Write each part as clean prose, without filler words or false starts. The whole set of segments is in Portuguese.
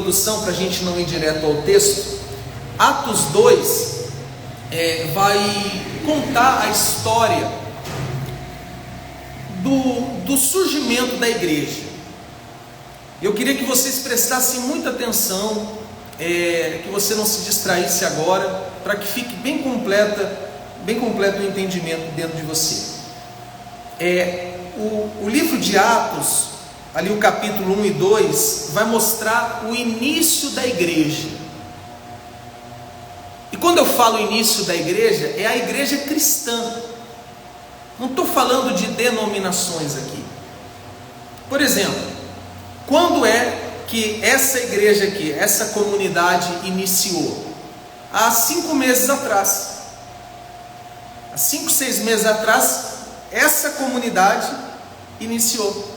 introdução, para a gente não ir direto ao texto, Atos 2 vai contar a história do surgimento da igreja. Eu queria que vocês prestassem muita atenção, que você não se distraísse agora, para que fique bem completo o entendimento dentro de você. O livro de Atos, ali o capítulo 1 e 2, vai mostrar o início da igreja. E quando eu falo início da igreja, é a igreja cristã. Não estou falando de denominações aqui. Por exemplo, quando é que essa igreja aqui, essa comunidade iniciou? Há 5 meses atrás. Há 5, 6 meses atrás, essa comunidade iniciou.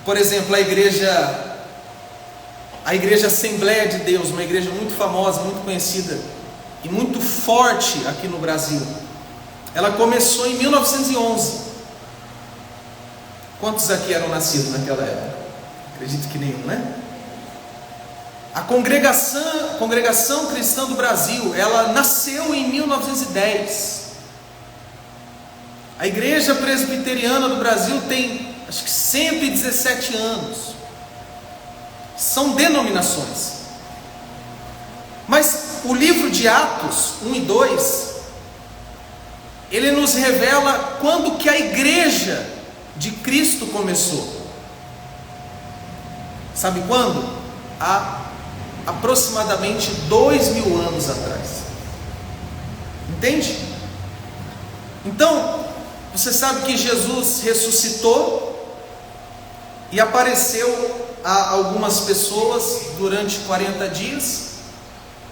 Por exemplo, a igreja Assembleia de Deus, uma igreja muito famosa, muito conhecida e muito forte aqui no Brasil. Ela começou em 1911. Quantos aqui eram nascidos naquela época? Acredito que nenhum, né? A Congregação Cristã do Brasil, ela nasceu em 1910. A Igreja Presbiteriana do Brasil tem, acho que 117 anos. São denominações. Mas o livro de Atos 1 e 2, ele nos revela quando que a igreja de Cristo começou. Sabe quando? Há aproximadamente 2000 anos atrás. Entende? Então, você sabe que Jesus ressuscitou e apareceu a algumas pessoas durante 40 dias.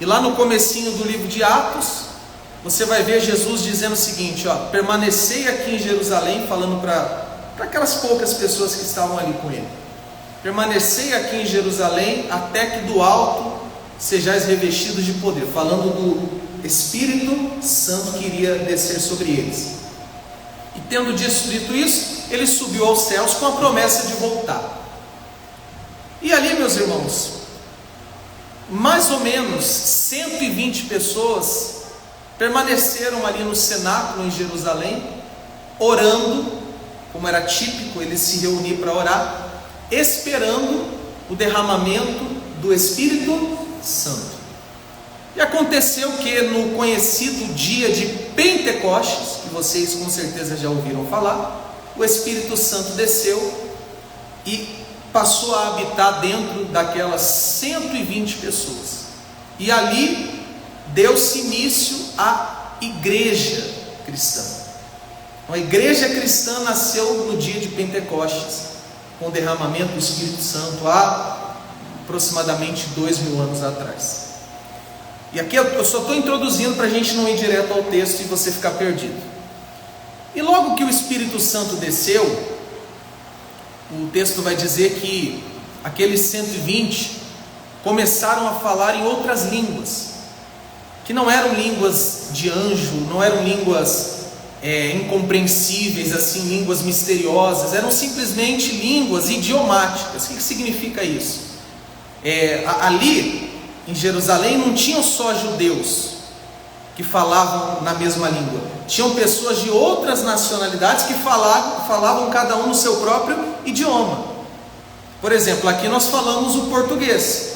E lá no comecinho do livro de Atos, você vai ver Jesus dizendo o seguinte: permanecei aqui em Jerusalém, falando para aquelas poucas pessoas que estavam ali com ele. Permanecei aqui em Jerusalém, até que do alto sejais revestidos de poder, falando do Espírito Santo que iria descer sobre eles. E tendo dito isso, ele subiu aos céus com a promessa de voltar. E ali, meus irmãos, mais ou menos 120 pessoas permaneceram ali no cenáculo em Jerusalém, orando, como era típico eles se reunir para orar, esperando o derramamento do Espírito Santo. E aconteceu que no conhecido dia de Pentecostes, que vocês com certeza já ouviram falar, o Espírito Santo desceu e passou a habitar dentro daquelas 120 pessoas. E ali deu-se início à igreja cristã. A igreja cristã nasceu no dia de Pentecostes, com o derramamento do Espírito Santo há aproximadamente 2000 anos atrás. E aqui eu só estou introduzindo para a gente não ir direto ao texto e você ficar perdido. E logo que o Espírito Santo desceu, o texto vai dizer que aqueles 120 começaram a falar em outras línguas, que não eram línguas de anjo, não eram línguas incompreensíveis, assim, línguas misteriosas, eram simplesmente línguas idiomáticas. O que significa isso? Ali em Jerusalém não tinham só judeus que falavam na mesma língua, tinham pessoas de outras nacionalidades que falavam cada um no seu próprio idioma. Por exemplo, aqui nós falamos o português,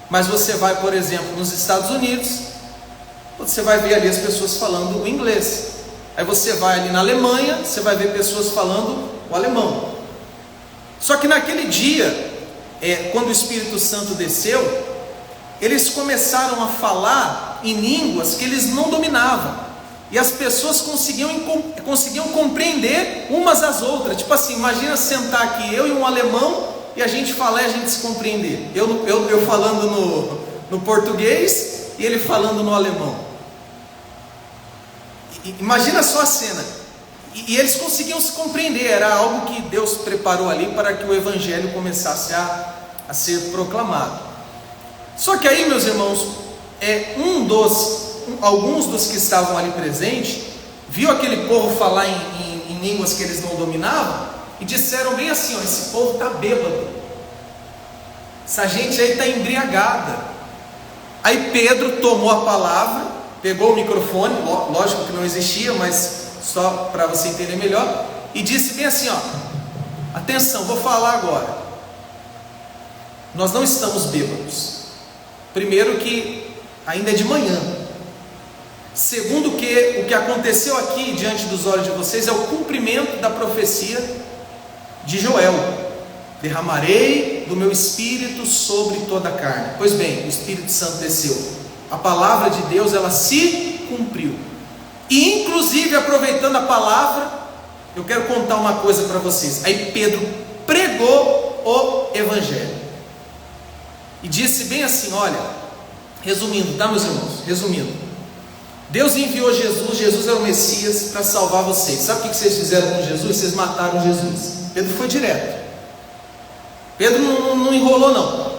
mas você vai, por exemplo, nos Estados Unidos, você vai ver ali as pessoas falando o inglês. Aí você vai ali na Alemanha, você vai ver pessoas falando o alemão. Só que naquele dia, quando o Espírito Santo desceu, eles começaram a falar em línguas que eles não dominavam, e as pessoas conseguiam compreender umas às outras. Tipo assim, imagina sentar aqui eu e um alemão e a gente falar e a gente se compreender. Eu falando no português e ele falando no alemão. Imagina só a cena. E eles conseguiam se compreender. Era algo que Deus preparou ali para que o Evangelho começasse a ser proclamado. Só que aí, meus irmãos, alguns dos que estavam ali presentes viu aquele povo falar em línguas que eles não dominavam e disseram bem assim: esse povo está bêbado. essa gente aí está embriagada. Aí Pedro tomou a palavra, pegou o microfone, lógico que não existia, mas só para você entender melhor, e disse bem assim, ó: atenção, vou falar agora. Nós não estamos bêbados. Primeiro que ainda é de manhã. Segundo que o que aconteceu aqui diante dos olhos de vocês é o cumprimento da profecia de Joel: derramarei do meu Espírito sobre toda a carne. Pois bem, o Espírito Santo desceu. A palavra de Deus, ela se cumpriu. E inclusive, aproveitando a palavra, eu quero contar uma coisa para vocês. Aí Pedro pregou o Evangelho e disse bem assim, olha, resumindo, tá, meus irmãos? Resumindo, Deus enviou Jesus, Jesus era o Messias para salvar vocês. Sabe o que vocês fizeram com Jesus? Vocês mataram Jesus. Pedro foi direto. Pedro não enrolou não.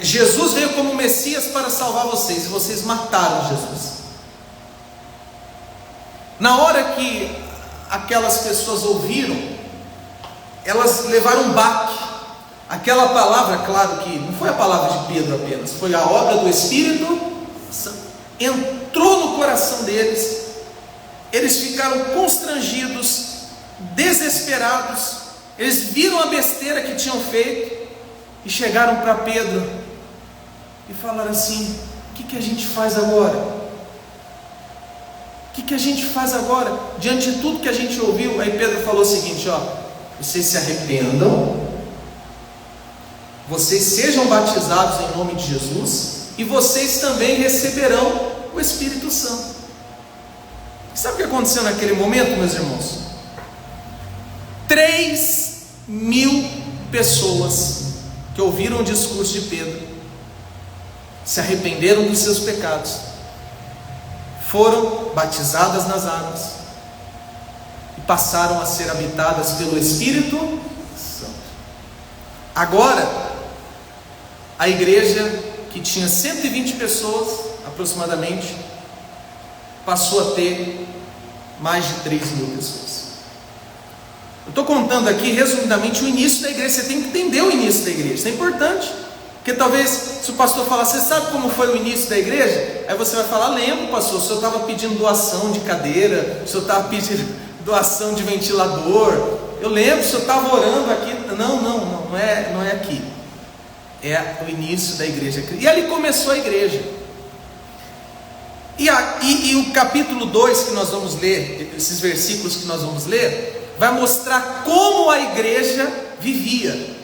Jesus veio como Messias para salvar vocês, e vocês mataram Jesus. Na hora que aquelas pessoas ouviram, elas levaram um baque. Aquela palavra, claro que não foi a palavra de Pedro apenas, foi a obra do Espírito Santo. Entrou no coração deles. Eles ficaram constrangidos, desesperados. Eles viram a besteira que tinham feito e chegaram para Pedro e falaram assim: o que a gente faz agora? O que a gente faz agora? Diante de tudo que a gente ouviu. Aí Pedro falou o seguinte, ó: vocês se arrependam, vocês sejam batizados em nome de Jesus, e vocês também receberão o Espírito Santo. Sabe o que aconteceu naquele momento, meus irmãos? 3.000 pessoas que ouviram o discurso de Pedro se arrependeram dos seus pecados, foram batizadas nas águas e passaram a ser habitadas pelo Espírito Santo. Agora, a igreja, que tinha 120 pessoas aproximadamente, passou a ter mais de 3.000 pessoas. Eu estou contando aqui resumidamente o início da igreja. Você tem que entender o início da igreja, isso é importante, porque talvez se o pastor falar, você sabe como foi o início da igreja? Aí você vai falar, lembro, pastor, o senhor estava pedindo doação de cadeira, o senhor estava pedindo doação de ventilador, eu lembro, o senhor estava orando aqui. Não é aqui, é o início da igreja. E ali começou a igreja. E o capítulo 2 que nós vamos ler, esses versículos que nós vamos ler, vai mostrar como a igreja vivia,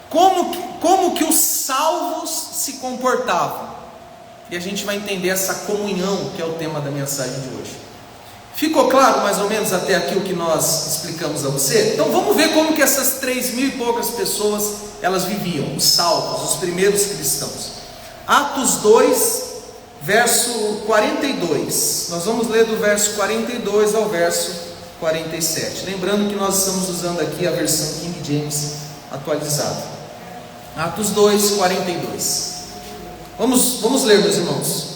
como que os salvos se comportavam, e a gente vai entender essa comunhão que é o tema da mensagem de hoje. Ficou claro mais ou menos até aqui o que nós explicamos a você? Então vamos ver como que essas 3.000 e poucas pessoas elas viviam, os salvos, os primeiros cristãos. Atos 2, verso 42, nós vamos ler do verso 42 ao verso 47, lembrando que nós estamos usando aqui a versão King James atualizada. Atos 2, 42. Vamos ler, meus irmãos.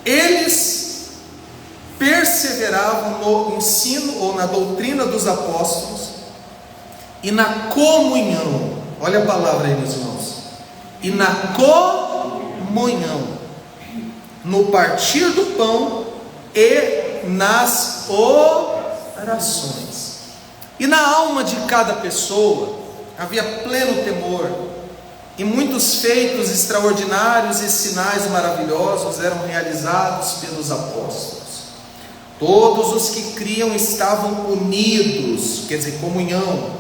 Eles perseveravam no ensino ou na doutrina dos apóstolos e na comunhão. Olha a palavra aí, meus irmãos. E na comunhão, no partir do pão e nas orações. E na alma de cada pessoa havia pleno temor, e muitos feitos extraordinários e sinais maravilhosos eram realizados pelos apóstolos. Todos os que criam estavam unidos, quer dizer, comunhão,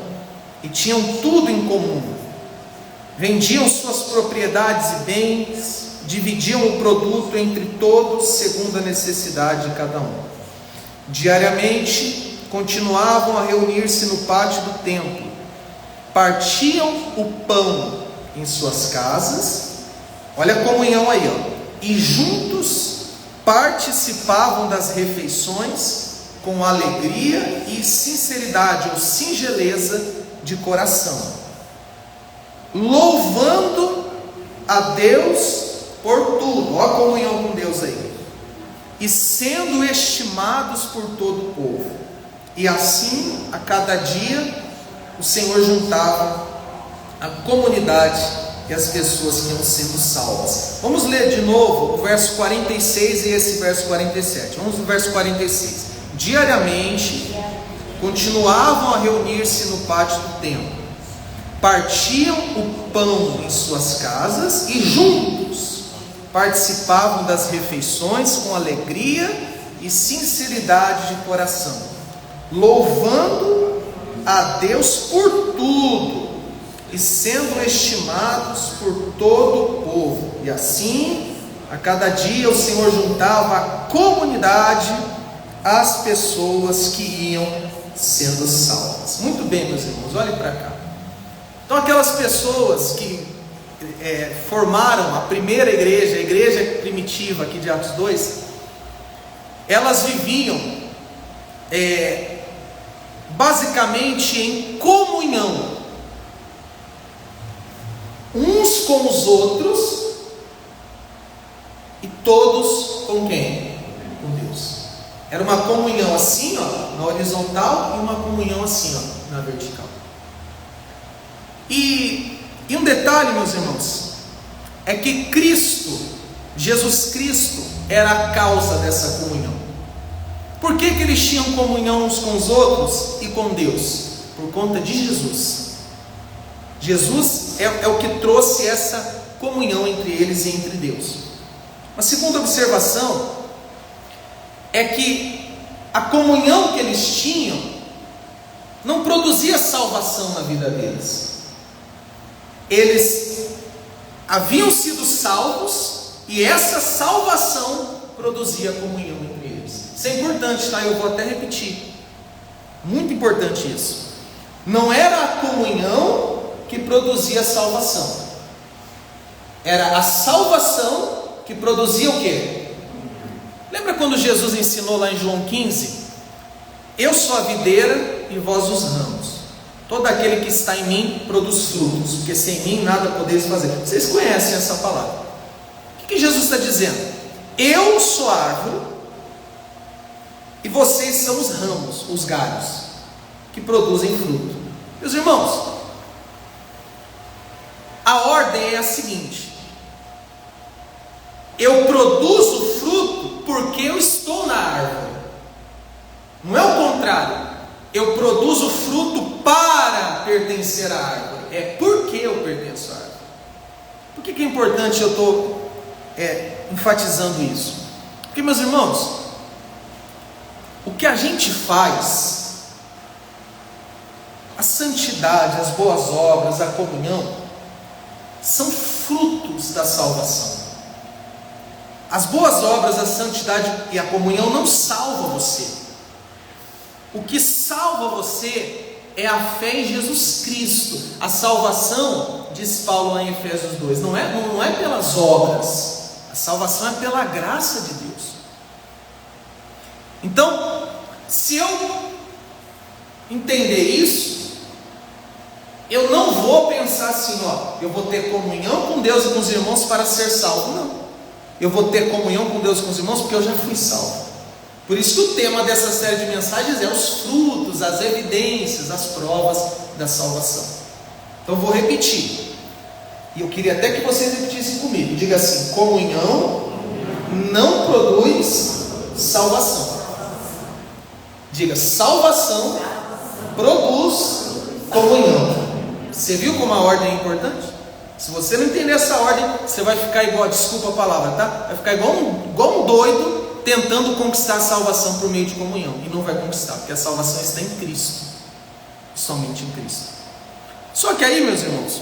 e tinham tudo em comum. Vendiam suas propriedades e bens, dividiam o produto entre todos segundo a necessidade de cada um. Diariamente continuavam a reunir-se no pátio do templo, partiam o pão em suas casas, olha a comunhão aí, ó, e juntos participavam das refeições com alegria e sinceridade ou singeleza de coração, louvando a Deus por tudo. Olha a comunhão com Deus aí. E sendo estimados por todo o povo. E assim, a cada dia, o Senhor juntava a comunidade e as pessoas que iam sendo salvas. Vamos ler de novo o verso 46 e esse verso 47. Vamos no verso 46. Diariamente continuavam a reunir-se no pátio do templo, partiam o pão em suas casas e juntos participavam das refeições com alegria e sinceridade de coração, louvando a Deus por tudo e sendo estimados por todo o povo. E assim, a cada dia o Senhor juntava a comunidade, as pessoas que iam sendo salvas. Muito bem, meus irmãos, olhem para cá. Então aquelas pessoas que formaram a primeira igreja, a igreja primitiva aqui de Atos 2, elas viviam basicamente em comunhão uns com os outros, e todos com quem? Com Deus. Era uma comunhão assim, ó, na horizontal, e uma comunhão assim, ó, na vertical. E um detalhe, meus irmãos, é que Cristo, Jesus Cristo, era a causa dessa comunhão. Por que eles tinham comunhão uns com os outros e com Deus? Por conta de Jesus. Jesus é o que trouxe essa comunhão entre eles e entre Deus. A segunda observação é que a comunhão que eles tinham não produzia salvação na vida deles. Eles haviam sido salvos e essa salvação produzia comunhão entre eles. Isso é importante, tá? Eu vou até repetir. Muito importante isso. Não era a comunhão que produzia a salvação. Era a salvação que produzia o quê? Lembra quando Jesus ensinou lá em João 15? Eu sou a videira e vós os ramos. Todo aquele que está em mim produz frutos, porque sem mim nada podeis fazer. Vocês conhecem essa palavra. O que Jesus está dizendo? Eu sou a árvore e vocês são os ramos, os galhos, que produzem fruto. Meus irmãos, a ordem é a seguinte: eu produzo fruto porque eu estou na árvore. Não é o contrário. Eu produzo fruto para pertencer à árvore. É porque eu pertenço à árvore. Por que é importante eu estou enfatizando isso? Porque, meus irmãos, o que a gente faz, a santidade, as boas obras, a comunhão, são frutos da salvação. As boas obras, a santidade e a comunhão não salvam você. O que salva você é a fé em Jesus Cristo. A salvação, diz Paulo lá em Efésios 2, não é pelas obras. A salvação é pela graça de Deus. Então, se eu entender isso, eu não vou pensar assim, ó, eu vou ter comunhão com Deus e com os irmãos para ser salvo. Não. Eu vou ter comunhão com Deus e com os irmãos porque eu já fui salvo. Por isso que o tema dessa série de mensagens é os frutos, as evidências, as provas da salvação. Então eu vou repetir. E eu queria até que vocês repetissem comigo. Diga assim: comunhão não produz salvação. Diga: salvação produz comunhão. Você viu como a ordem é importante? Se você não entender essa ordem, você vai ficar igual, desculpa a palavra, tá? Vai ficar igual um doido tentando conquistar a salvação por meio de comunhão, e não vai conquistar, porque a salvação está em Cristo, somente em Cristo. Só que aí, meus irmãos,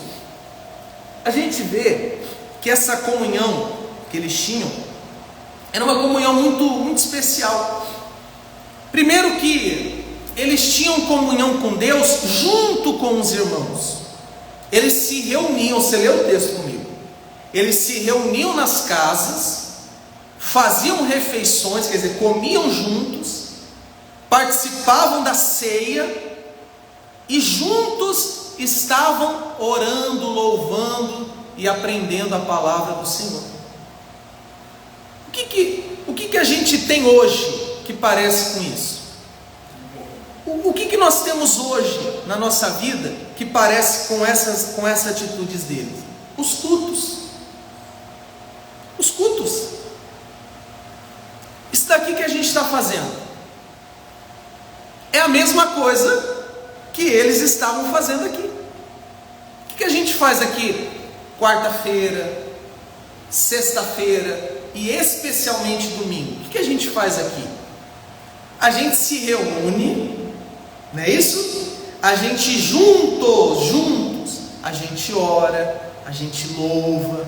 a gente vê que essa comunhão que eles tinham era uma comunhão muito, muito especial. Primeiro que eles tinham comunhão com Deus junto com os irmãos. Eles se reuniam, você leu o texto comigo, eles se reuniam nas casas, faziam refeições, quer dizer, comiam juntos, participavam da ceia e juntos estavam orando, louvando e aprendendo a palavra do Senhor. O que a gente tem hoje que parece com isso? O que nós temos hoje na nossa vida que parece com essas atitudes deles? Os cultos. Os cultos. Isso daqui que a gente está fazendo é a mesma coisa que eles estavam fazendo aqui. O que a gente faz aqui? Quarta-feira, sexta-feira e especialmente domingo. O que a gente faz aqui? A gente se reúne, não é isso? A gente juntos, a gente ora, a gente louva,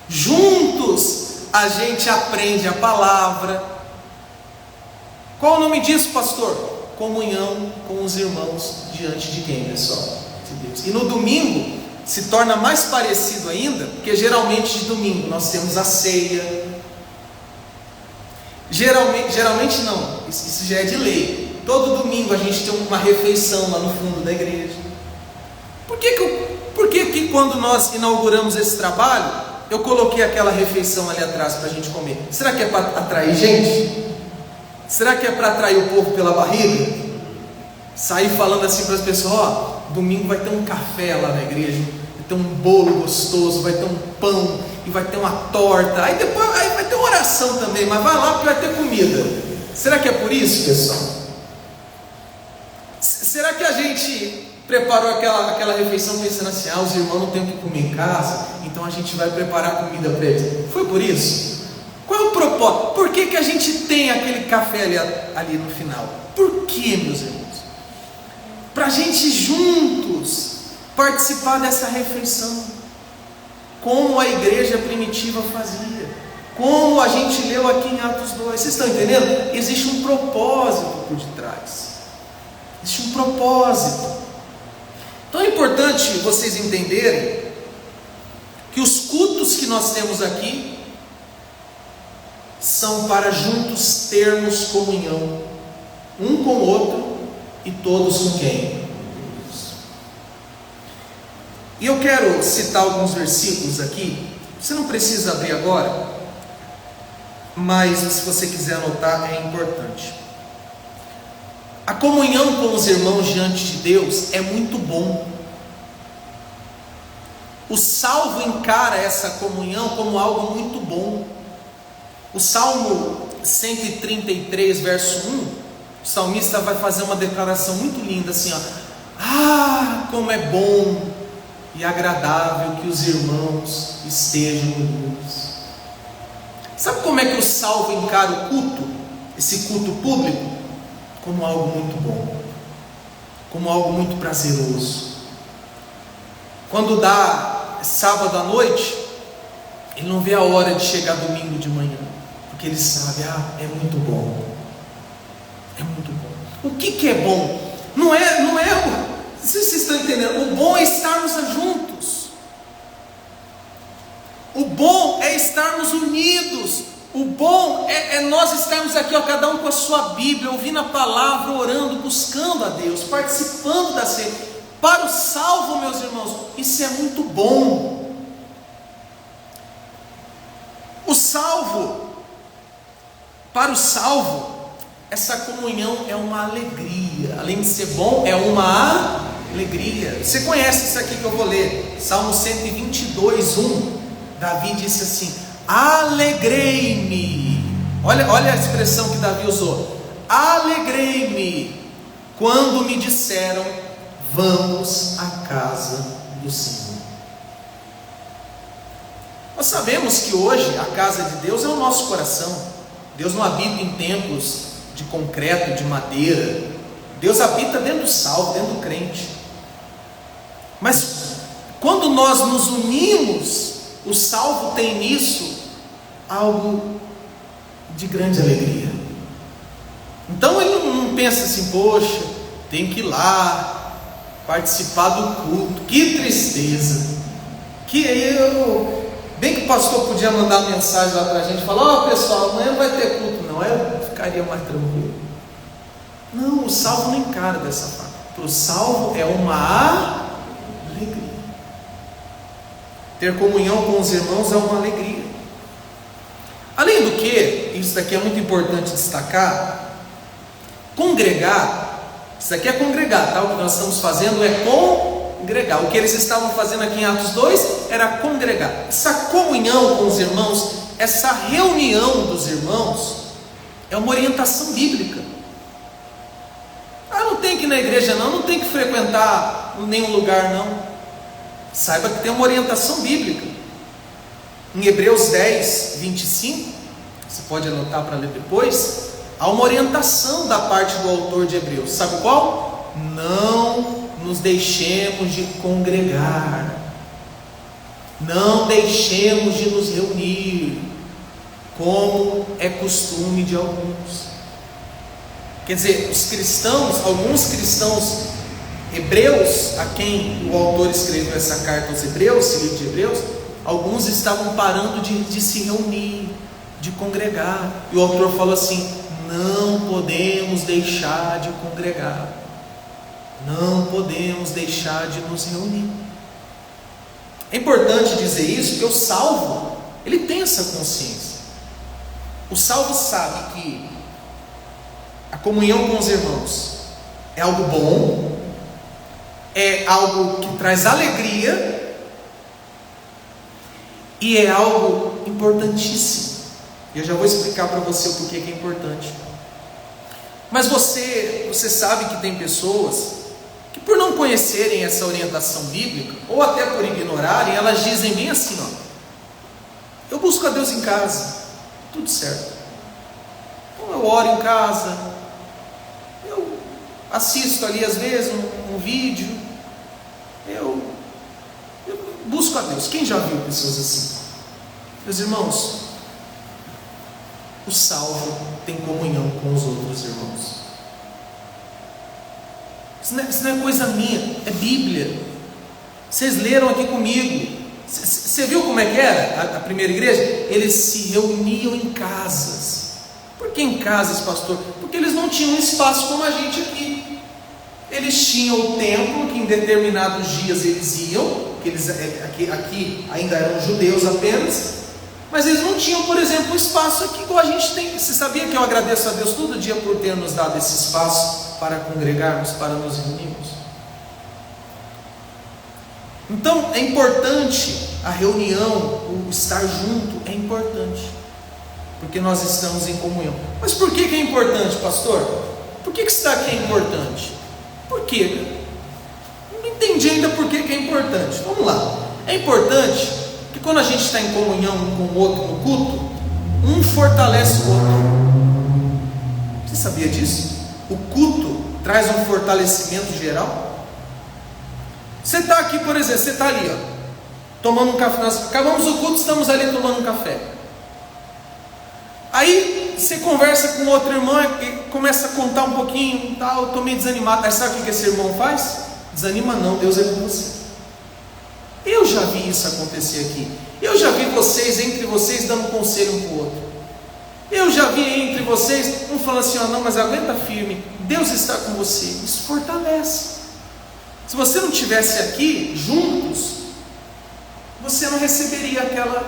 juntos a gente aprende a palavra. Qual o nome disso, pastor? Comunhão com os irmãos diante de quem, pessoal? De Deus. E no domingo se torna mais parecido ainda, porque geralmente de domingo nós temos a ceia. Geralmente não, isso já é de lei. Todo domingo a gente tem uma refeição lá no fundo da igreja. Por que que quando nós inauguramos esse trabalho, eu coloquei aquela refeição ali atrás para a gente comer? Será que é para atrair gente? Será que é para atrair o povo pela barriga? Sair falando assim para as pessoas: ó, domingo vai ter um café lá na igreja, vai ter um bolo gostoso, vai ter um pão e vai ter uma torta, aí depois vai ter uma oração também, mas vai lá porque vai ter comida. Será que é por isso, pessoal? Será que a gente preparou aquela refeição pensando assim: ah, os irmãos não têm o que comer em casa, então a gente vai preparar comida para eles? Foi por isso? Qual é o propósito? Por que a gente tem aquele café ali no final? Por que, meus irmãos? Para a gente juntos participar dessa refeição, como a igreja primitiva fazia, como a gente leu aqui em Atos 2. Vocês estão entendendo? Existe um propósito por detrás. Existe um propósito. Então é importante vocês entenderem que os cultos que nós temos aqui são para juntos termos comunhão, um com o outro e todos com quem? E eu quero citar alguns versículos aqui. Você não precisa abrir agora, mas se você quiser anotar, é importante. A comunhão com os irmãos diante de Deus é muito bom. O salvo encara essa comunhão como algo muito bom. O Salmo 133, verso 1, o salmista vai fazer uma declaração muito linda assim, ó: ah, como é bom e agradável que os irmãos estejam unidos. Sabe como é que o salvo encara o culto, esse culto público? Como algo muito bom, como algo muito prazeroso. Quando dá sábado à noite, ele não vê a hora de chegar domingo de manhã, porque ele sabe: ah, é muito bom, é muito bom. O que é bom? Não é vocês estão entendendo? O bom é estarmos juntos. O bom é estarmos unidos. O bom é nós estarmos aqui, ó, cada um com a sua Bíblia, ouvindo a palavra, orando, buscando a Deus, participando da ceia. Para o salvo, meus irmãos, isso é muito bom. Para o salvo, essa comunhão é uma alegria. Além de ser bom, é uma alegria. Você conhece isso aqui que eu vou ler, Salmo 122, 1. Davi disse assim: alegrei-me. Olha a expressão que Davi usou: alegrei-me quando me disseram, vamos à casa do Senhor. Nós sabemos que hoje a casa de Deus é o nosso coração. Deus não habita em templos de concreto, de madeira. Deus habita dentro do salvo, dentro do crente. Mas quando nós nos unimos, o salvo tem nisso algo de grande alegria. Então ele não pensa assim: poxa, tem que ir lá participar do culto, que tristeza. Bem que o pastor podia mandar mensagem lá para a gente, falar: ó, pessoal, amanhã não vai ter culto não. Eu ficaria mais tranquilo. Não, o salvo não encara dessa forma. Para o salvo é uma alegria. Ter comunhão com os irmãos é uma alegria. Além do que, isso daqui é muito importante destacar, congregar Isso aqui é congregar, tá? O que nós estamos fazendo é congregar. O que eles estavam fazendo aqui em Atos 2 era congregar. Essa comunhão com os irmãos, essa reunião dos irmãos, é uma orientação bíblica. Não tem que ir na igreja não tem que frequentar nenhum lugar não. Saiba que tem uma orientação bíblica. Em Hebreus 10, 25, você pode anotar para ler depois, há uma orientação da parte do autor de Hebreus. Sabe qual? Não nos deixemos de congregar, não deixemos de nos reunir, como é costume de alguns. Quer dizer, os cristãos, alguns cristãos hebreus, a quem o autor escreveu essa carta aos Hebreus, esse livro de Hebreus, alguns estavam parando de se reunir, de congregar, e o autor falou assim: não podemos deixar de congregar, não podemos deixar de nos reunir. É importante dizer isso, porque o salvo, ele tem essa consciência. O salvo sabe que a comunhão com os irmãos é algo bom, é algo que traz alegria e é algo importantíssimo. E eu já vou explicar para você o porquê que é importante. Mas você sabe que tem pessoas que, por não conhecerem essa orientação bíblica, ou até por ignorarem, elas dizem bem assim: eu busco a Deus em casa, tudo certo. Então eu oro em casa, eu assisto ali às vezes um vídeo, eu busco a Deus. Quem já viu pessoas assim? Meus irmãos, o salvo tem comunhão com os outros irmãos. Isso não é coisa minha, é Bíblia. Vocês leram aqui comigo. Você viu como é que era a primeira igreja? Eles se reuniam em casas. Por que em casas, pastor? Porque eles não tinham espaço como a gente aqui. Eles tinham o templo, que em determinados dias eles iam, que eles aqui ainda eram judeus apenas, mas eles não tinham, por exemplo, um espaço aqui igual a gente tem. Você sabia que eu agradeço a Deus todo dia por ter nos dado esse espaço para congregarmos, para nos reunirmos? Então é importante a reunião, o estar junto é importante, porque nós estamos em comunhão. Mas por que é importante, pastor? Por que estar aqui é importante? Por quê? Não entendi ainda por que é importante. Vamos lá. É importante que quando a gente está em comunhão um com o outro no culto, um fortalece o outro. Você sabia disso? O culto traz um fortalecimento geral. Você está aqui, por exemplo, você está ali, tomando um café. Nós acabamos o culto, estamos ali tomando um café. Aí você conversa com outro irmão e começa a contar um pouquinho, eu estou meio desanimado. Aí sabe o que esse irmão faz? Desanima não, Deus é com você. Eu já vi isso acontecer aqui. Eu já vi vocês, entre vocês, dando conselho um para o outro. Eu já vi entre vocês, um falando assim: não, mas aguenta firme, Deus está com você. Isso fortalece. Se você não estivesse aqui juntos, você não receberia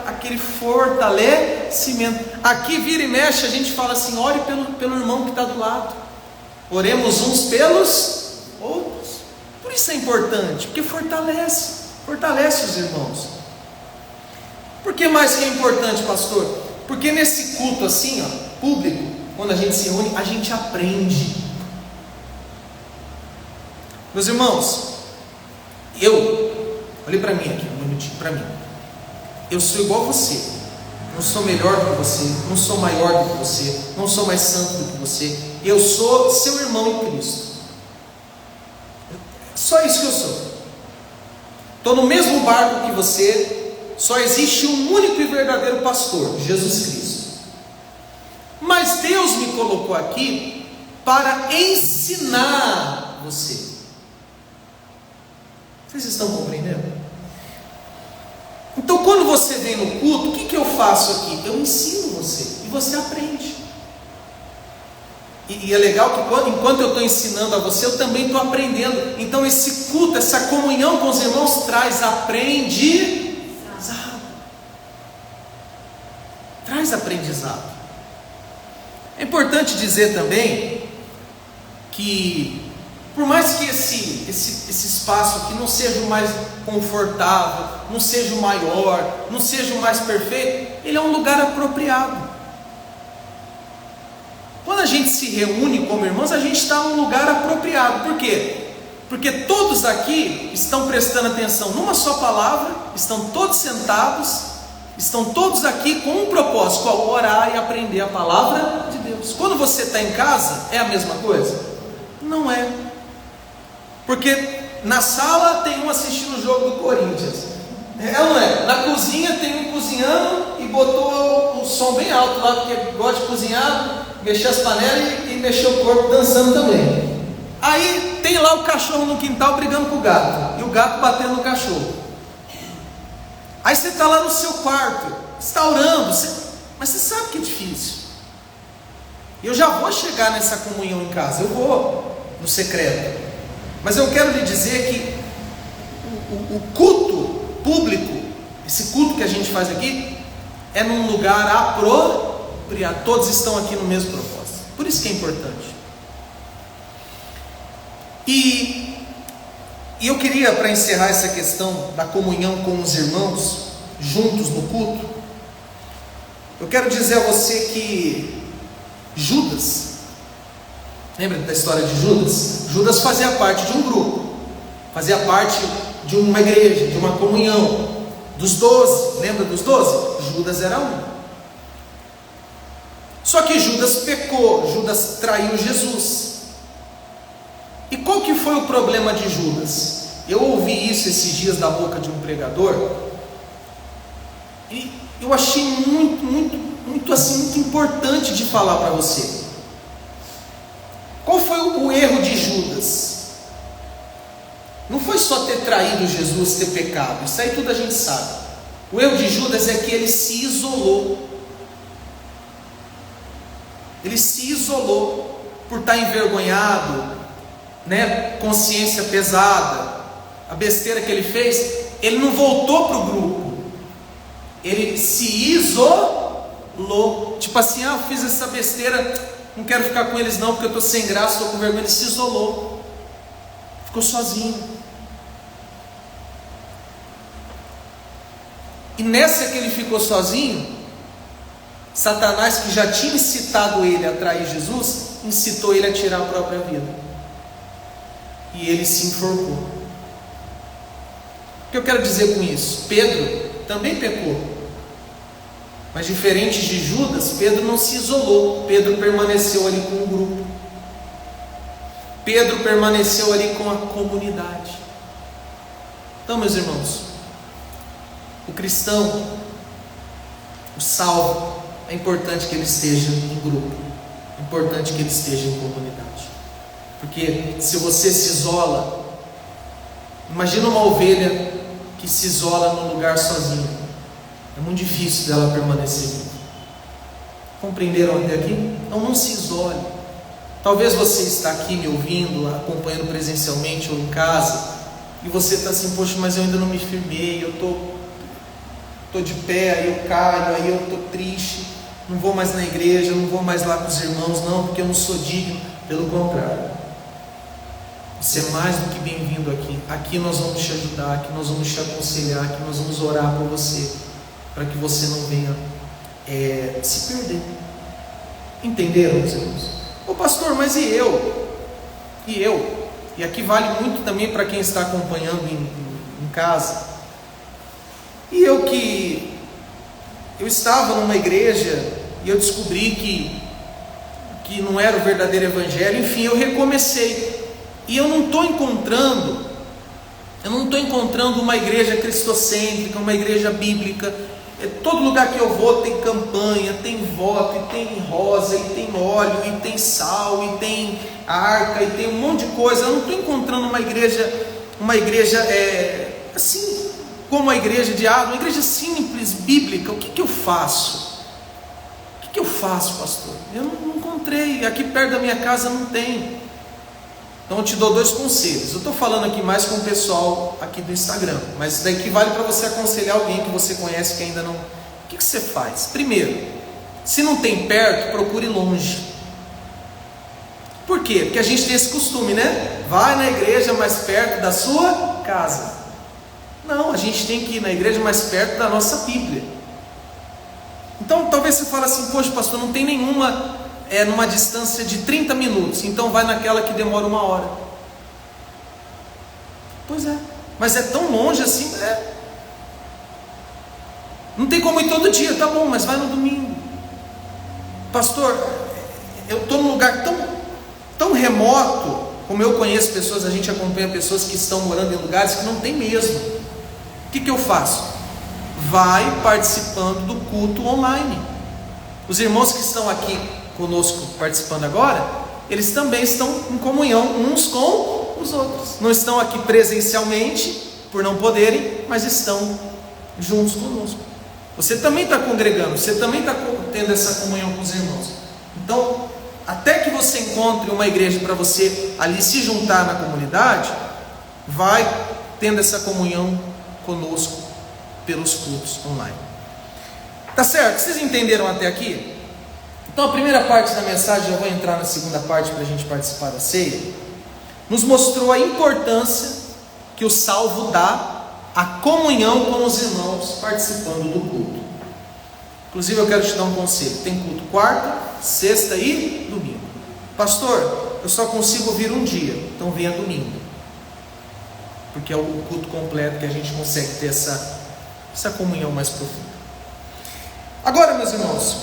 aquele fortalecimento. Aqui vira e mexe, a gente fala assim: ore pelo irmão que está do lado, oremos uns pelos outros. Por isso é importante, porque fortalece os irmãos. Por que mais que é importante, pastor? Porque nesse culto assim, público, quando a gente se reúne, a gente aprende. Meus irmãos, olhe para mim aqui um minutinho, para mim. Eu sou igual a você, não sou melhor do que você, não sou maior do que você, não sou mais santo do que você. Eu sou seu irmão em Cristo. Só isso que eu sou. Estou no mesmo barco que você. Só existe um único e verdadeiro pastor, Jesus Cristo. Mas Deus me colocou aqui para ensinar você. Vocês estão compreendendo? Então quando você vem no culto, o que eu faço aqui? Eu ensino você e você aprende. E é legal que enquanto eu estou ensinando a você, eu também estou aprendendo. Então esse culto, essa comunhão com os irmãos traz aprendizado. Traz aprendizado. É importante dizer também que Por mais que esse espaço aqui não seja o mais confortável, não seja o maior, não seja o mais perfeito, ele é um lugar apropriado. Quando a gente se reúne como irmãos, a gente está num lugar apropriado. Por quê? Porque todos aqui estão prestando atenção numa só palavra, estão todos sentados, estão todos aqui com um propósito, qual? Orar e aprender a palavra de Deus. Quando você está em casa, é a mesma coisa? Não é. Porque na sala tem um assistindo o jogo do Corinthians, é ou não é? Na cozinha tem um cozinhando e botou o som bem alto lá, porque gosta de cozinhar, mexer as panelas e mexer o corpo dançando também. Aí tem lá o cachorro no quintal brigando com o gato, e o gato batendo no cachorro. Aí você está lá no seu quarto, está orando, mas você sabe que é difícil. Eu já vou chegar nessa comunhão em casa, eu vou no secreto. Mas eu quero lhe dizer que o culto público, esse culto que a gente faz aqui, é num lugar apropriado. Todos estão aqui no mesmo propósito. Por isso que é importante. E eu queria, para encerrar essa questão da comunhão com os irmãos, juntos no culto, eu quero dizer a você que Judas, lembra da história de Judas? Judas fazia parte de um grupo, fazia parte de uma igreja, de uma comunhão, dos 12, lembra dos 12? Judas era um. Só que Judas pecou, Judas traiu Jesus. E qual que foi o problema de Judas? Eu ouvi isso esses dias da boca de um pregador, e eu achei muito importante de falar para você. Qual foi o erro de Judas? Não foi só ter traído Jesus, ter pecado, isso aí tudo a gente sabe. O erro de Judas é que ele se isolou. Ele se isolou por estar envergonhado, consciência pesada, a besteira que ele fez. Ele não voltou para o grupo, ele se isolou. Tipo assim, eu fiz essa besteira, não quero ficar com eles não, porque eu estou sem graça, estou com vergonha. Ele se isolou, ficou sozinho. E nessa que ele ficou sozinho, Satanás, que já tinha incitado ele a trair Jesus, incitou ele a tirar a própria vida. E ele se enforcou. O que eu quero dizer com isso? Pedro também pecou, mas diferente de Judas, Pedro não se isolou. Pedro permaneceu ali com o grupo. Pedro permaneceu ali com a comunidade. Então, meus irmãos, o cristão, o salvo, é importante que ele esteja em grupo, é importante que ele esteja em comunidade. Porque se você se isola, imagina uma ovelha que se isola num lugar sozinha, é muito difícil dela permanecer viva. Compreenderam até aqui? Então não se isole. Talvez você está aqui me ouvindo, acompanhando presencialmente ou em casa, e você está assim, poxa, mas eu ainda não me firmei, eu estou de pé, aí eu caio, aí eu estou triste, não vou mais na igreja, não vou mais lá com os irmãos, não, porque eu não sou digno. Pelo contrário, você é mais do que bem-vindo aqui. Aqui nós vamos te ajudar, aqui nós vamos te aconselhar, aqui nós vamos orar por você, para que você não venha se perder. Entenderam, meus irmãos? Ô pastor, mas e eu? E aqui vale muito também para quem está acompanhando em casa. E eu estava numa igreja e eu descobri que não era o verdadeiro evangelho. Enfim, eu recomecei. E eu não estou encontrando uma igreja cristocêntrica, uma igreja bíblica. Todo lugar que eu vou tem campanha, tem voto, e tem rosa, e tem óleo, e tem sal, e tem arca, e tem um monte de coisa. Eu não estou encontrando uma igreja assim, como a igreja de uma igreja simples, bíblica. O que eu faço? O que eu faço, pastor? Eu não encontrei, aqui perto da minha casa não tem. Então eu te dou 2 conselhos. Eu estou falando aqui mais com o pessoal aqui do Instagram, mas isso daqui vale para você aconselhar alguém que você conhece que ainda não. O que você faz? Primeiro, se não tem perto, procure longe. Por quê? Porque a gente tem esse costume, né? Vai na igreja mais perto da sua casa. Não, a gente tem que ir na igreja mais perto da nossa Bíblia. Então talvez você fale assim: poxa, pastor, não tem nenhuma numa distância de 30 minutos, então vai naquela que demora 1 hora. Pois é, mas é tão longe assim, não tem como ir todo dia, tá bom, mas vai no domingo. Pastor, eu estou num lugar tão remoto, como eu conheço pessoas, a gente acompanha pessoas que estão morando em lugares que não tem mesmo. O que eu faço? Vai participando do culto online. Os irmãos que estão aqui conosco participando agora, eles também estão em comunhão uns com os outros. Não estão aqui presencialmente por não poderem, mas estão juntos conosco. Você também está congregando, você também está tendo essa comunhão com os irmãos. Então, até que você encontre uma igreja para você ali se juntar na comunidade, vai tendo essa comunhão conosco pelos cultos online. Tá certo? Vocês entenderam até aqui? Então a primeira parte da mensagem, eu vou entrar na segunda parte para a gente participar da ceia, nos mostrou a importância que o salvo dá à comunhão com os irmãos participando do culto. Inclusive eu quero te dar um conselho: tem culto quarta, sexta e domingo. Pastor, eu só consigo vir um dia, então venha domingo, porque é o culto completo que a gente consegue ter essa comunhão mais profunda. Agora, meus irmãos,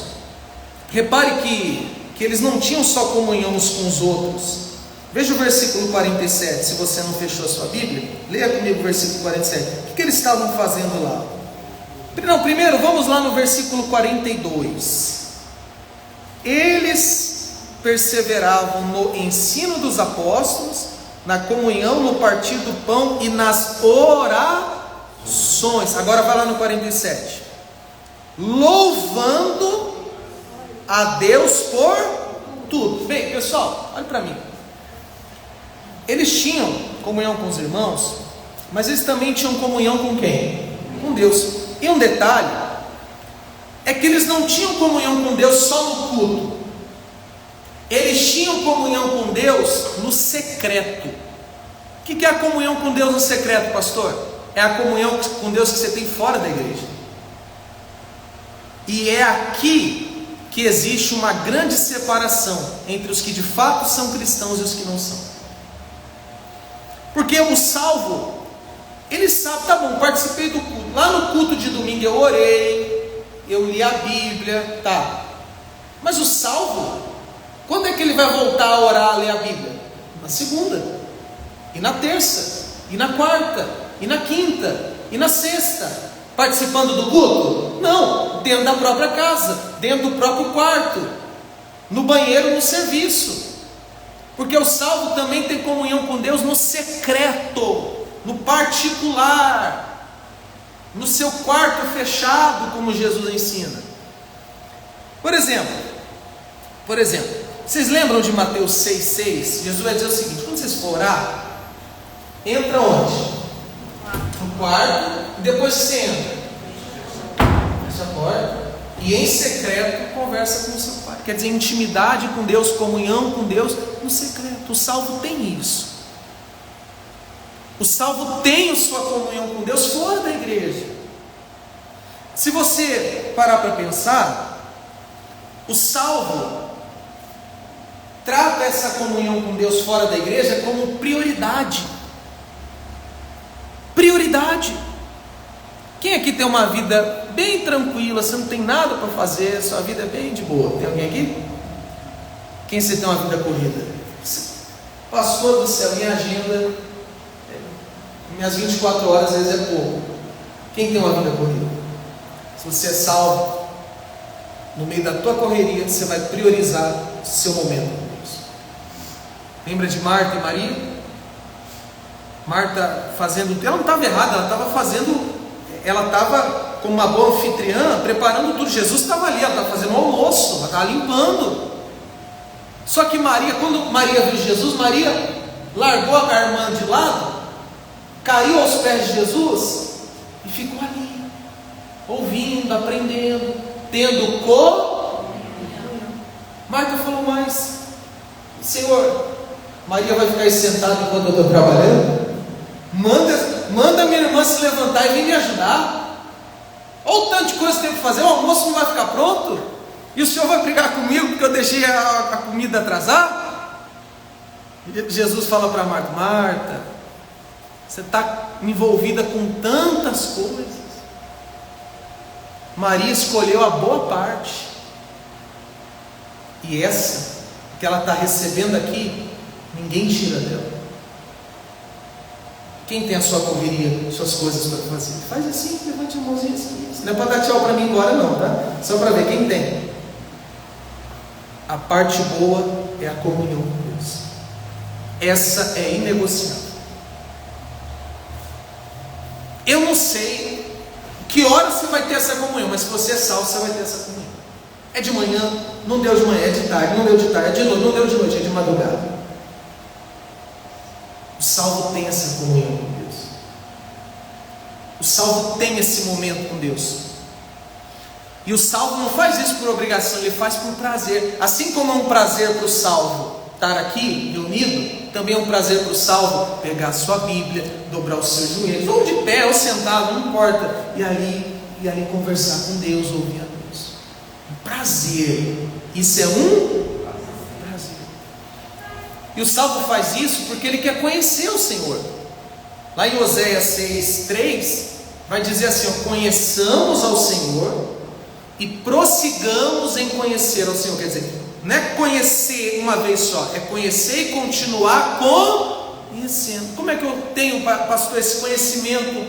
repare que eles não tinham só comunhão uns com os outros. Veja o versículo 47, se você não fechou a sua Bíblia, leia comigo o versículo 47. O que eles estavam fazendo lá? Não, primeiro vamos lá no versículo 42. Eles perseveravam no ensino dos apóstolos, na comunhão, no partir do pão e nas orações. Agora vai lá no 47. Louvando a Deus por tudo. Bem, pessoal, olha para mim. Eles tinham comunhão com os irmãos, mas eles também tinham comunhão com quem? Com Deus. E um detalhe é que eles não tinham comunhão com Deus só no culto. Eles tinham comunhão com Deus no secreto. O que é a comunhão com Deus no secreto, pastor? É a comunhão com Deus que você tem fora da igreja. E é aqui que existe uma grande separação entre os que de fato são cristãos e os que não são. Porque o salvo, ele sabe, tá bom, participei do culto. Lá no culto de domingo eu orei, eu li a Bíblia, tá. Mas o salvo, quando é que ele vai voltar a orar, a ler a Bíblia? Na segunda, e na terça, e na quarta, e na quinta, e na sexta. Participando do culto? Não, dentro da própria casa, dentro do próprio quarto, no banheiro, no serviço. Porque o salvo também tem comunhão com Deus no secreto, no particular, no seu quarto fechado, como Jesus ensina. Por exemplo, vocês lembram de Mateus 6,6? Jesus vai dizer o seguinte: quando vocês for orar, entra onde? No quarto, e depois você entra, fecha a porta, e em secreto conversa com o seu pai. Quer dizer, intimidade com Deus, comunhão com Deus no secreto. O salvo tem isso. O salvo tem sua comunhão com Deus fora da igreja. Se você parar para pensar, o salvo trata essa comunhão com Deus fora da igreja como prioridade. Prioridade. Quem aqui tem uma vida bem tranquila, você não tem nada para fazer, sua vida é bem de boa? Tem alguém aqui? Quem você tem uma vida corrida? Pastor do céu, minha agenda, minhas 24 horas às vezes é pouco. Quem tem uma vida corrida? Se você é salvo, no meio da tua correria, você vai priorizar o seu momento com Deus. Lembra de Marta e Maria? Marta fazendo, ela não estava errada, ela estava como uma boa anfitriã, preparando tudo. Jesus estava ali, ela estava fazendo almoço, ela estava limpando. Só que Maria, quando Maria viu Jesus, Maria largou a irmã de lado, caiu aos pés de Jesus e ficou ali, ouvindo, aprendendo, tendo comunhão. Marta falou: mas Senhor, Maria vai ficar aí sentada enquanto eu estou trabalhando? Manda minha irmã se levantar e vir me ajudar. Olha o tanto de coisa que tem que fazer, o almoço não vai ficar pronto? E o Senhor vai brigar comigo porque eu deixei a comida atrasar? E Jesus fala para Marta: Marta, você está envolvida com tantas coisas. Maria escolheu a boa parte. E essa que ela está recebendo aqui, ninguém tira dela. Quem tem a sua correria, suas coisas para fazer? Faz assim, levante a mãozinha assim. Não é para dar tchau para mim embora não, tá? Só para ver quem tem. A parte boa é a comunhão com Deus. Essa é inegociável. Eu não sei que hora você vai ter essa comunhão, mas se você é salvo, você vai ter essa comunhão. É de manhã, não deu de manhã, é de tarde, não deu de tarde, é de noite, não deu de noite, é de madrugada. O salvo tem essa comunhão com Deus. O salvo tem esse momento com Deus. E o salvo não faz isso por obrigação, ele faz por prazer. Assim como é um prazer para o salvo estar aqui reunido, também é um prazer para o salvo pegar a sua Bíblia, dobrar os seus joelhos, ou de pé, ou sentado, não importa, e ali conversar com Deus, ouvir a Deus. Um prazer. Isso é um prazer. E o salvo faz isso porque ele quer conhecer o Senhor. Lá em Oséias 6:3 vai dizer assim: ó, conheçamos ao Senhor e prossigamos em conhecer ao Senhor. Quer dizer, não é conhecer uma vez só, é conhecer e continuar conhecendo. Como é que eu tenho, pastor, esse conhecimento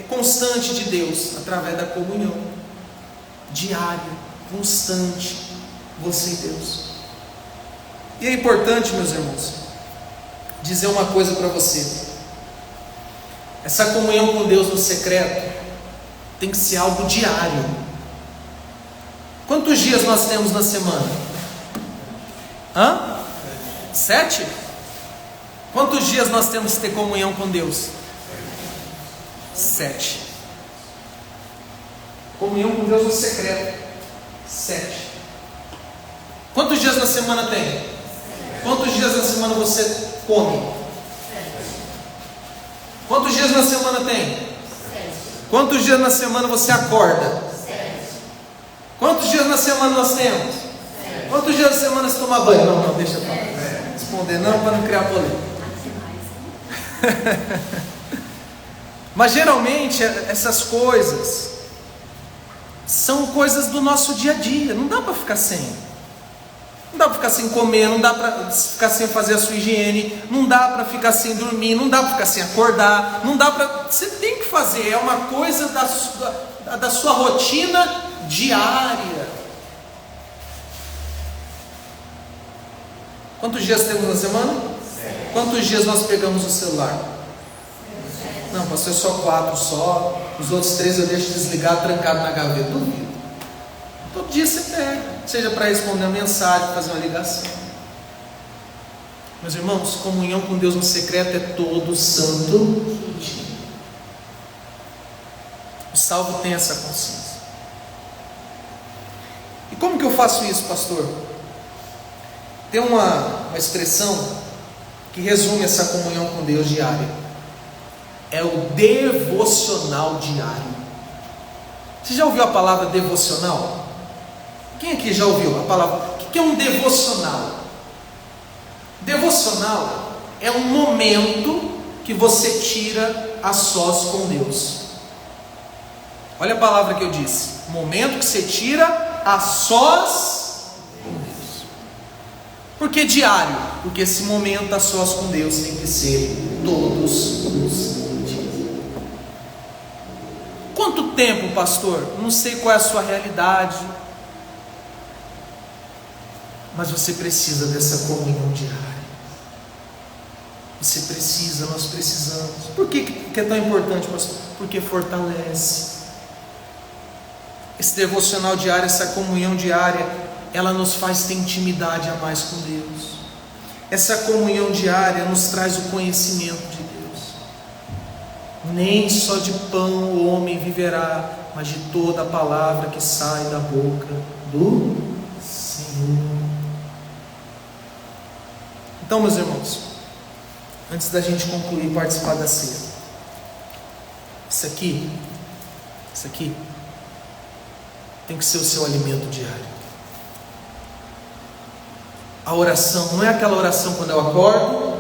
constante de Deus? Através da comunhão diária, constante, você e Deus. E é importante, meus irmãos, dizer uma coisa para você: essa comunhão com Deus no secreto tem que ser algo diário. Quantos dias nós temos na semana? 7? Quantos dias nós temos que ter comunhão com Deus? 7. Comunhão com Deus no secreto. 7. Quantos dias na semana tem? Quantos dias na semana você come? Quantos dias na semana tem? Quantos dias na semana você acorda? Quantos dias na semana nós temos? Quantos dias na semana você toma banho? Não, deixa eu responder não, para não criar polêmica. Mas geralmente essas coisas são coisas do nosso dia a dia. Não dá para ficar sem. Não dá para ficar sem comer, não dá para ficar sem fazer a sua higiene, não dá para ficar sem dormir, não dá para ficar sem acordar, não dá para... Você tem que fazer, é uma coisa da sua rotina diária. Quantos dias temos na semana? Quantos dias nós pegamos o celular? Não, pastor, é só 4 só. Os outros 3 eu deixo desligado, trancado na gaveta. Duvido. Todo dia você pega, seja para responder uma mensagem, fazer uma ligação. Meus irmãos, comunhão com Deus no secreto é todo santo dia. O salvo tem essa consciência. E como que eu faço isso, pastor? Tem uma expressão que resume essa comunhão com Deus diária. É o devocional diário. Você já ouviu a palavra devocional? Quem aqui já ouviu a palavra? O que é um devocional? Devocional é um momento que você tira a sós com Deus. Olha a palavra que eu disse: momento que você tira a sós com Deus. Por que diário? Porque esse momento a sós com Deus tem que ser todos os dias. Quanto tempo, pastor? Não sei qual é a sua realidade, mas você precisa dessa comunhão diária. Você precisa, nós precisamos. Por que é tão importante, pastor? Porque fortalece. Esse devocional diário, essa comunhão diária, ela nos faz ter intimidade a mais com Deus. Essa comunhão diária nos traz o conhecimento de Deus. Nem só de pão o homem viverá, mas de toda a palavra que sai da boca do Senhor. Então, meus irmãos, antes da gente concluir e participar da ceia, isso aqui tem que ser o seu alimento diário. A oração não é aquela oração quando eu acordo,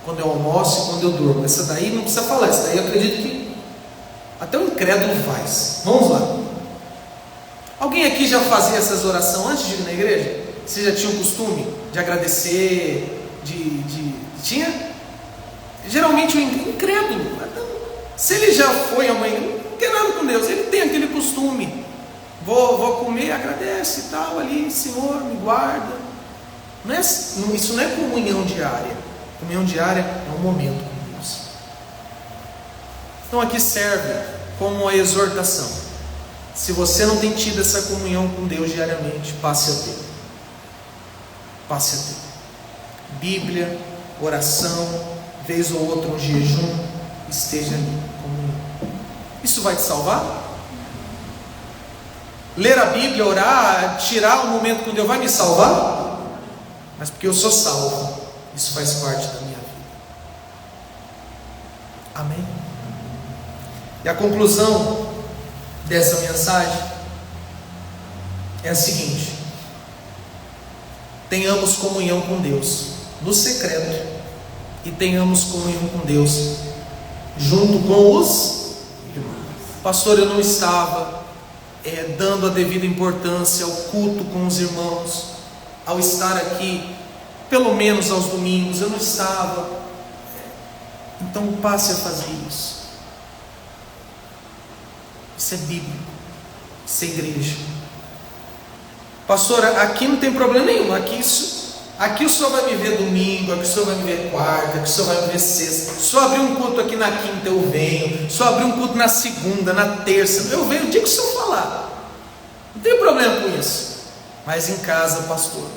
quando eu almoço e quando eu durmo. Essa daí não precisa falar, essa daí eu acredito que até o incrédulo faz. Vamos lá. Alguém aqui já fazia essas orações antes de ir na igreja? Você já tinha o costume de agradecer, tinha? Geralmente o incrédulo, se ele já foi amanhã, não quer nada com Deus, ele tem aquele costume. Vou comer, agradece e tal ali, Senhor, me guarda. Isso não é comunhão diária. Comunhão diária é um momento com Deus. Então aqui serve como uma exortação. Se você não tem tido essa comunhão com Deus diariamente, passe a ter. Passe a ter. Bíblia, oração, vez ou outra um jejum, esteja ali. Comunhão. Isso vai te salvar? Ler a Bíblia, orar, tirar um momento com Deus vai me salvar? Mas porque eu sou salvo, isso faz parte da minha vida. Amém? E a conclusão dessa mensagem é a seguinte: tenhamos comunhão com Deus no secreto e tenhamos comunhão com Deus junto com os irmãos. Pastor, eu não estava dando a devida importância ao culto com os irmãos, ao estar aqui pelo menos aos domingos, eu não estava. Então passe a fazer isso. Isso é bíblico, isso é igreja. Pastor, aqui não tem problema nenhum, aqui o senhor vai me ver domingo, aqui o senhor vai me ver quarta, aqui o senhor vai me ver sexta. Se o senhor abrir um culto aqui na quinta, eu venho. Se o senhor abrir um culto na segunda, na terça, eu venho o dia que o senhor falar. Não tem problema com isso. Mas em casa, pastor,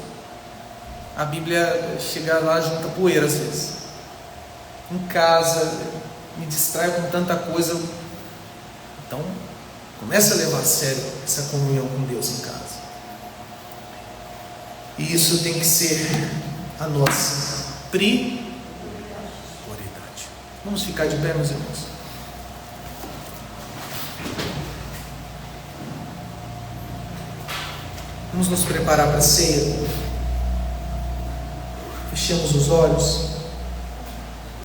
a Bíblia chega lá junta poeira às vezes. Em casa, me distrai com tanta coisa. Então, comece a levar a sério essa comunhão com Deus em casa. E isso tem que ser a nossa prioridade. Vamos ficar de pé, meus irmãos. Vamos nos preparar para a ceia. Fechemos os olhos.